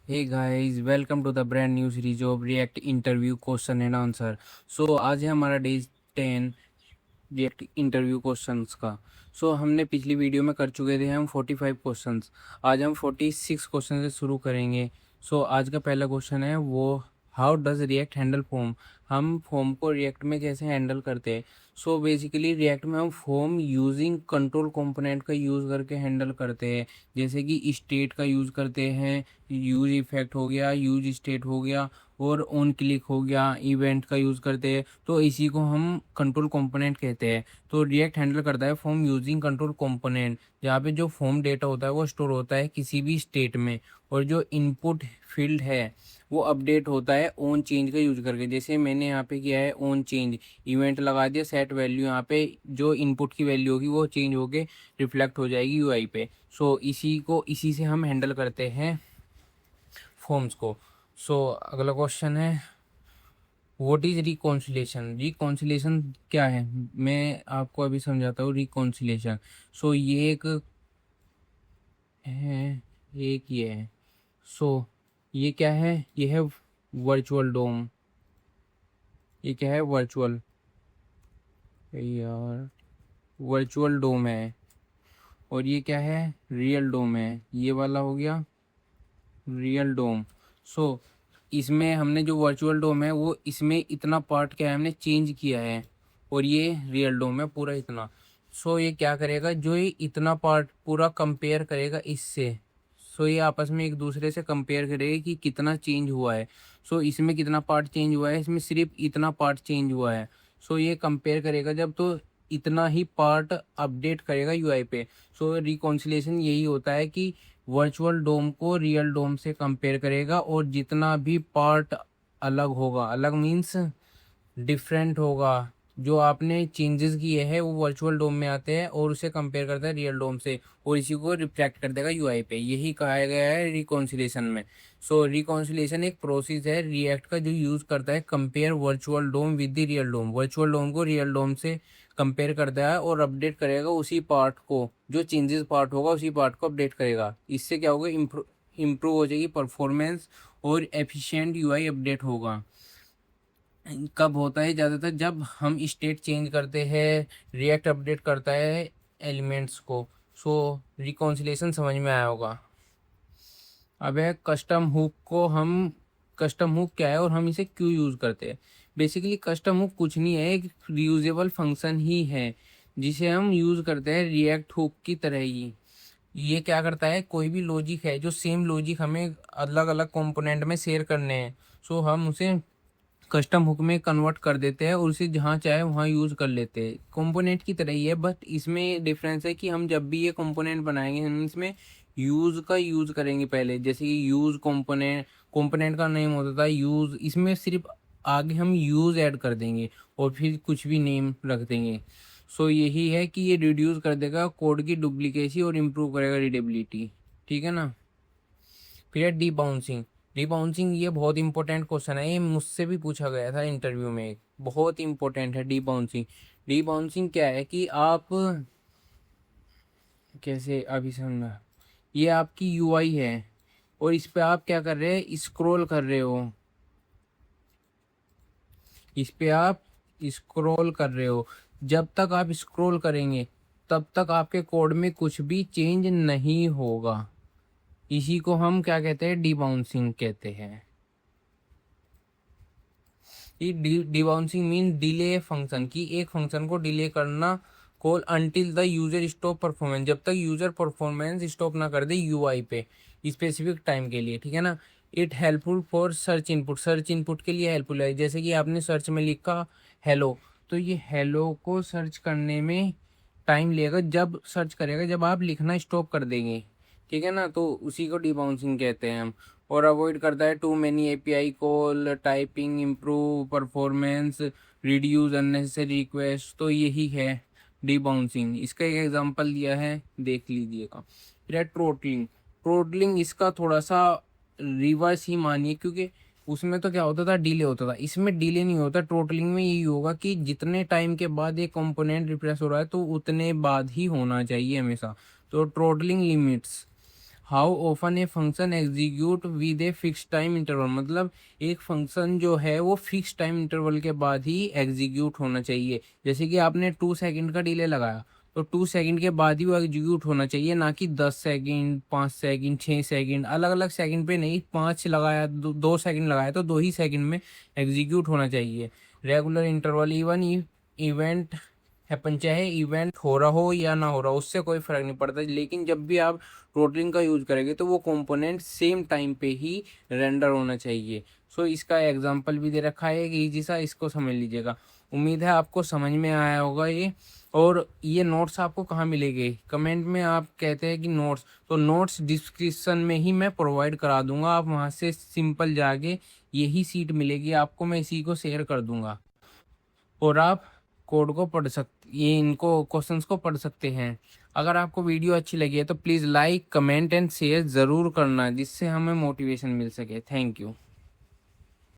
Hey guys, welcome to the brand new series of React interview question and answer. So आज है हमारा day 10 react interview questions का। हमने पिछली video में कर चुके थे हम 45 क्वेश्चंस। आज हम 46 क्वेश्चन से शुरू करेंगे। आज का पहला क्वेश्चन है वो how does react handle form. हम फॉर्म को रिएक्ट में कैसे हैंडल करते हैं। बेसिकली रिएक्ट में हम फॉर्म यूजिंग कंट्रोल कंपोनेंट का यूज़ करके हैंडल करते हैं। जैसे कि स्टेट का यूज़ करते हैं, यूज इफेक्ट हो गया, यूज स्टेट हो गया और ऑन क्लिक हो गया, इवेंट का यूज़ करते हैं। तो इसी को हम कंट्रोल कंपोनेंट कहते हैं। तो रिएक्ट हैंडल करता है फॉर्म यूजिंग कंट्रोल कंपोनेंट, जहाँ पे जो फॉर्म डेटा होता है वो स्टोर होता है किसी भी स्टेट में, और जो इनपुट फील्ड है वो अपडेट होता है ऑन चेंज का यूज करके। जैसे मैंने यहाँ पे किया है ऑन चेंज, इवेंट लगा दिया, सेट वैल्यू, यहाँ पे जो इनपुट की वैल्यू होगी वो चेंज होके रिफ्लेक्ट हो जाएगी यूआई पे। इसी से हम हैंडल करते हैं फॉर्म्स को। अगला क्वेश्चन है व्हाट इज रिकॉन्सिलेशन। रिकॉन्सिलेशन क्या है, मैं आपको अभी समझाता हूँ। रिकॉन्सिलेशन ये ये है। ये क्या है, ये है वर्चुअल डोम। ये क्या है, वर्चुअल डोम है। और ये क्या है, रियल डोम है। ये वाला हो गया रियल डोम। इसमें हमने जो वर्चुअल डोम है वो इसमें इतना पार्ट क्या है हमने चेंज किया है, और ये रियल डोम है पूरा इतना। ये क्या करेगा, जो ये इतना पार्ट पूरा कंपेयर करेगा इससे। ये आपस में एक दूसरे से कंपेयर करेगा कि कितना चेंज हुआ है। इसमें कितना पार्ट चेंज हुआ है, इसमें सिर्फ इतना पार्ट चेंज हुआ है। ये कंपेयर करेगा जब, तो इतना ही पार्ट अपडेट करेगा यूआई पे। रिकॉन्सिलेशन यही होता है कि वर्चुअल डोम को रियल डोम से कंपेयर करेगा, और जितना भी पार्ट अलग होगा, अलग मीन्स डिफरेंट होगा, जो आपने चेंजेस किए हैं वो वर्चुअल डोम में आते हैं और उसे कंपेयर करता है रियल डोम से, और इसी को रिफ्लेक्ट कर देगा यूआई पे। यही कहा गया है रिकॉन्सिलेशन में। रिकॉन्सिलेशन एक प्रोसेस है रिएक्ट का जो यूज करता है compare virtual dome with the real dome. Virtual dome को रियल डोम से कंपेयर करता है और अपडेट करेगा उसी पार्ट को, जो चेंजेस पार्ट होगा उसी पार्ट को अपडेट करेगा। इससे क्या होगा, इम्प्रूव हो जाएगी परफॉर्मेंस और एफिशिएंट यूआई अपडेट होगा। कब होता है, ज़्यादातर जब हम स्टेट चेंज करते हैं, रिएक्ट अपडेट करता है एलिमेंट्स को। रिकॉन्सिलेशन समझ में आया होगा। अब है कस्टम हुक को हम, कस्टम हुक क्या है और हम इसे क्यों यूज़ करते हैं। बेसिकली कस्टम हुक कुछ नहीं है, एक रीयूजेबल फंक्शन ही है जिसे हम यूज़ करते हैं रिएक्ट हुक की तरह ही। ये क्या करता है, कोई भी लॉजिक है जो सेम लॉजिक हमें अलग अलग कंपोनेंट में शेयर करने हैं, हम उसे कस्टम हुक में कन्वर्ट कर देते हैं और उसे जहाँ चाहे वहाँ यूज़ कर लेते हैं। कंपोनेंट की तरह ही है, बट इसमें डिफरेंस है कि हम जब भी ये कंपोनेंट बनाएंगे हम इसमें यूज़ का यूज़ करेंगे पहले। जैसे कि यूज़ कंपोनेंट, कंपोनेंट का नेम होता था यूज़, इसमें सिर्फ आगे हम यूज़ ऐड कर देंगे और फिर कुछ भी नेम रख देंगे। यही है कि ये रिड्यूस कर देगा कोड की डुप्लीकेसी और इम्प्रूव करेगा रीडेबिलिटी। ठीक है ना। फिर है डी बाउंसिंग। डी बाउंसिंग ये बहुत इंपॉर्टेंट क्वेश्चन है, ये मुझसे भी पूछा गया था इंटरव्यू में। बहुत इंपॉर्टेंट है डी बाउंसिंग। डी बाउंसिंग क्या है कि आप कैसे, अभी समझना, ये आपकी यूआई है और इस पे आप क्या कर रहे हैं, स्क्रॉल कर रहे हो। इस पे आप स्क्रॉल कर रहे हो, जब तक आप स्क्रॉल करेंगे तब तक आपके कोड में कुछ भी चेंज नहीं होगा। इसी को हम क्या कहते हैं, डिबाउंसिंग कहते हैं। ये डिबाउंसिंग मीन डिले फंक्शन की, एक फंक्शन को डिले करना call until the user stop performance, जब तक यूजर परफॉर्मेंस स्टॉप ना कर दे यूआई पे स्पेसिफिक टाइम के लिए। ठीक है ना। It helpful for search input, search input के लिए हेल्पफुल है। जैसे कि आपने सर्च में लिखा हेलो, तो ये हेलो को सर्च करने में टाइम लेगा, जब सर्च करेगा जब आप लिखना स्टॉप कर देंगे। ठीक है ना, तो उसी को डिबाउंसिंग कहते हैं हम। और अवॉइड करता है too many API call, typing, improve performance, reduce unnecessary request. तो यही है डिबाउंसिंग। इसका एक एग्जांपल दिया है, देख लीजिएगा। फिर है ट्रोटलिंग। ट्रोटलिंग इसका थोड़ा सा रिवर्स ही मानिए, क्योंकि उसमें तो क्या होता था, डिले होता था। इसमें डिले नहीं होता, टोटलिंग में यही होगा कि जितने टाइम के बाद एक कंपोनेंट रिफ्रेश हो रहा है तो उतने बाद ही होना चाहिए हमेशा। तो totalling limits how often a function execute with a fix time interval, मतलब एक फंक्शन जो है वो फिक्स टाइम इंटरवल के बाद ही एग्जीक्यूट होना चाहिए। जैसे कि आपने 2 सेकंड का डिले लगाया तो 2 सेकंड के बाद ही वो एग्जीक्यूट होना चाहिए, ना कि 10 सेकंड, 5 सेकंड, 6 सेकंड, अलग अलग सेकंड पे नहीं। 5 लगाया, 2 सेकंड लगाया तो 2 ही सेकंड में एग्जीक्यूट होना चाहिए। Regular interval, even event happen, चाहे इवेंट हो रहा हो या ना हो रहा हो उससे कोई फर्क नहीं पड़ता, लेकिन जब भी आप थ्रोटलिंग का यूज करेंगे तो वो कंपोनेंट सेम टाइम पे ही रेंडर होना चाहिए। सो इसका एग्जांपल भी दे रखा है, एक इजी सा, इसको समझ लीजिएगा। उम्मीद है आपको समझ में आया होगा ये। और ये नोट्स आपको कहाँ मिलेंगे? कमेंट में आप कहते हैं कि नोट्स, तो नोट्स डिस्क्रिप्शन में ही मैं प्रोवाइड करा दूंगा, आप वहाँ से सिंपल जाके यही सीट मिलेगी आपको, मैं इसी को शेयर कर दूंगा और आप कोड को पढ़ सकते, ये इनको क्वेश्चंस को पढ़ सकते हैं। अगर आपको वीडियो अच्छी लगी है तो please like, comment and share ज़रूर करना, जिससे हमें मोटिवेशन मिल सके। Thank you.